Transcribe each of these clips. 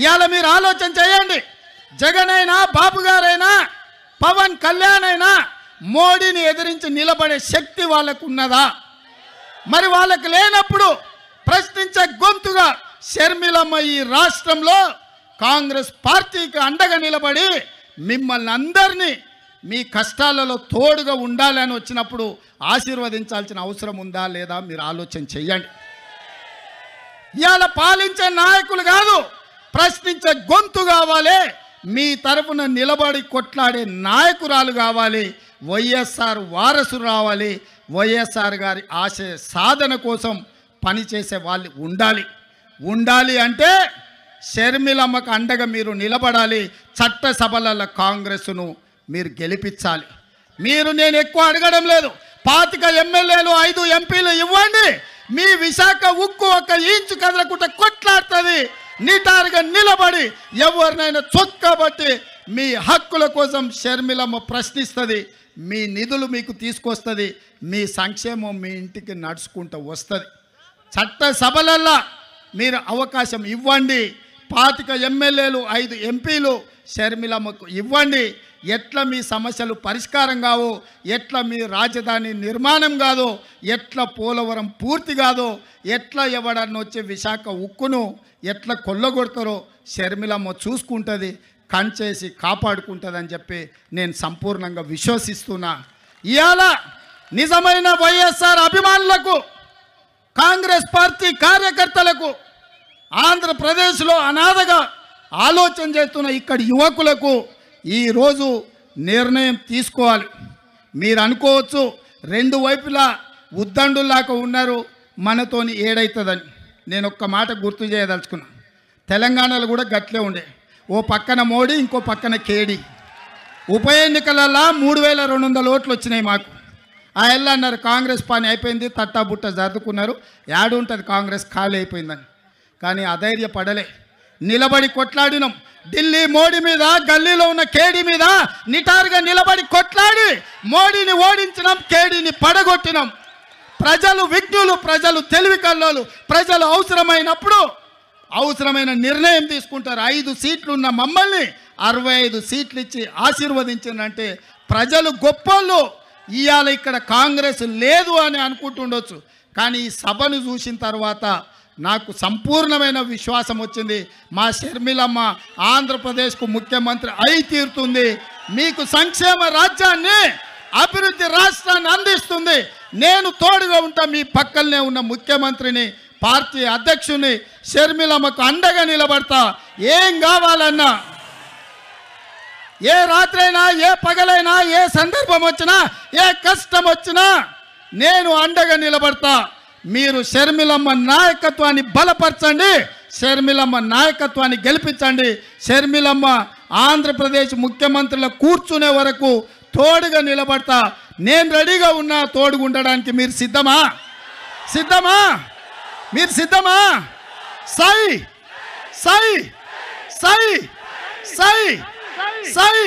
ఇవాళ మీరు ఆలోచన చేయండి. జగన్ అయినా, బాబు గారైనా, పవన్ కళ్యాణ్ అయినా మోడీని ఎదిరించి నిలబడే శక్తి వాళ్ళకు ఉన్నదా? మరి వాళ్ళకి లేనప్పుడు ప్రశ్నించే గొంతుగా షర్మిలమ్మ ఈ రాష్ట్రంలో కాంగ్రెస్ పార్టీకి అండగా నిలబడి మిమ్మల్ని అందరినీ మీ కష్టాలలో తోడుగా ఉండాలని వచ్చినప్పుడు ఆశీర్వదించాల్సిన అవసరం ఉందా లేదా మీరు ఆలోచన చెయ్యండి. ఇవాళ పాలించే నాయకులు కాదు, ప్రశ్నించే గొంతు కావాలి. మీ తరఫున నిలబడి కొట్లాడే నాయకురాలు కావాలి. వైఎస్ఆర్ వారసులు రావాలి. వైఎస్ఆర్ గారి ఆశయ సాధన కోసం పనిచేసే వాళ్ళు ఉండాలి అంటే షర్మిలమ్మకు అండగా మీరు నిలబడాలి. చట్టసభల కాంగ్రెస్ను మీరు గెలిపించాలి. నేను ఎక్కువ అడగడం లేదు. 25 ఎమ్మెల్యేలు 5 ఎంపీలు ఇవ్వండి. మీ విశాఖ ఉక్కు ఒక ఇంచు కదలకుండా కొట్లాడుతుంది. నిటారుగా నిలబడి ఎవరినైనా చొక్కబట్టి మీ హక్కుల కోసం షర్మిలమ్మ ప్రశ్నిస్తుంది. మీ నిధులు మీకు తీసుకొస్తుంది. మీ సంక్షేమం మీ ఇంటికి నడుచుకుంటూ వస్తుంది. చట్టసభలల్లో మీరు అవకాశం ఇవ్వండి. 25 ఎమ్మెల్యేలు 5 ఎంపీలు షర్మిలమ్మకు ఇవ్వండి. ఎట్లా మీ సమస్యలు పరిష్కారం కావో, ఎట్లా మీ రాజధాని నిర్మాణం కాదో, ఎట్లా పోలవరం పూర్తి కాదో, ఎట్లా ఎవడన్నా వచ్చి విశాఖ ఉక్కును ఎట్లా కొల్లగొడతారో షర్మిలమ్మ చూసుకుంటుంది, కంచేసి కాపాడుకుంటుందని చెప్పి నేను సంపూర్ణంగా విశ్వసిస్తున్నా. ఇవాళ నిజమైన వైఎస్ఆర్ అభిమానులకు, కాంగ్రెస్ పార్టీ కార్యకర్తలకు, ఆంధ్రప్రదేశ్లో అనాథగా ఆలోచన చేస్తున్న ఇక్కడి యువకులకు ఈరోజు నిర్ణయం తీసుకోవాలి. మీరు అనుకోవచ్చు రెండు వైపులా ఉద్దండులాగా ఉన్నారు, మనతోని ఏడవుతుందని. నేను ఒక్క మాట గుర్తు చేయదలుచుకున్నా. తెలంగాణలో కూడా గట్లే ఉండే, ఓ పక్కన మోడీ, ఇంకో పక్కన కేడీ. ఉప ఎన్నికలలో 3200 ఓట్లు వచ్చినాయి మాకు. ఆ ఎల్లు అన్నారు కాంగ్రెస్ పని అయిపోయింది, తట్టాబుట్ట జరుపుకున్నారు, యాడుంటుంది కాంగ్రెస్ ఖాళీ అయిపోయిందని. కానీ అధైర్యపడలే, నిలబడి కొట్లాడినాం. ఢిల్లీ మోడీ మీద, గల్లీలో ఉన్న కేడీ మీద నిటారుగా నిలబడి కొట్లాడి మోడీని ఓడించినాం, కేడీని పడగొట్టినాం. ప్రజలు విఘ్నులు, ప్రజలు తెలివి కల్లోలు. ప్రజలు అవసరమైనప్పుడు అవసరమైన నిర్ణయం తీసుకుంటారు. 5 సీట్లు ఉన్న మమ్మల్ని 65 సీట్లు ఇచ్చి ఆశీర్వదించిందంటే ప్రజలు గొప్పోళ్ళు. ఇవాళ ఇక్కడ కాంగ్రెస్ లేదు అని అనుకుంటుండొచ్చు, కానీ ఈ సభను చూసిన తర్వాత నాకు సంపూర్ణమైన విశ్వాసం వచ్చింది. మా షర్మిలమ్మ ఆంధ్రప్రదేశ్కు ముఖ్యమంత్రి అయి తీరుతుంది. మీకు సంక్షేమ రాజ్యాన్ని, అభివృద్ధి రాష్ట్రాన్ని అందిస్తుంది. నేను తోడుగా ఉంటా. మీ పక్కనే ఉన్న ముఖ్యమంత్రిని, పార్టీ అధ్యక్షుని షర్మిలమ్మకు అండగా నిలబడతా. ఏం కావాలన్నా, ఏ రాత్రైనా, ఏ పగలైనా, ఏ సందర్భం వచ్చినా, ఏ కష్టం వచ్చినా నేను అండగా నిలబడతా. మీరు షర్మిలమ్మ నాయకత్వాన్ని బలపరచండి, షర్మిలమ్మ నాయకత్వాన్ని గెలిపించండి. షర్మిలమ్మ ఆంధ్రప్రదేశ్ ముఖ్యమంత్రిలో కూర్చునే వరకు తోడుగా నిలబడతా. నేను రెడీగా ఉన్నా తోడుగా ఉండడానికి. మీరు సిద్ధమా? మీరు సిద్ధమా? సై సై సై సై సై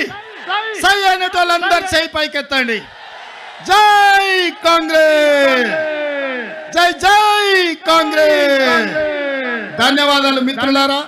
సై అనేటోళ్ళందరూ చేయి పైకెత్తండి. జై కాంగ్రెస్, జై జై కాంగ్రెస్. ధన్యవాదాలు మిత్రులారా.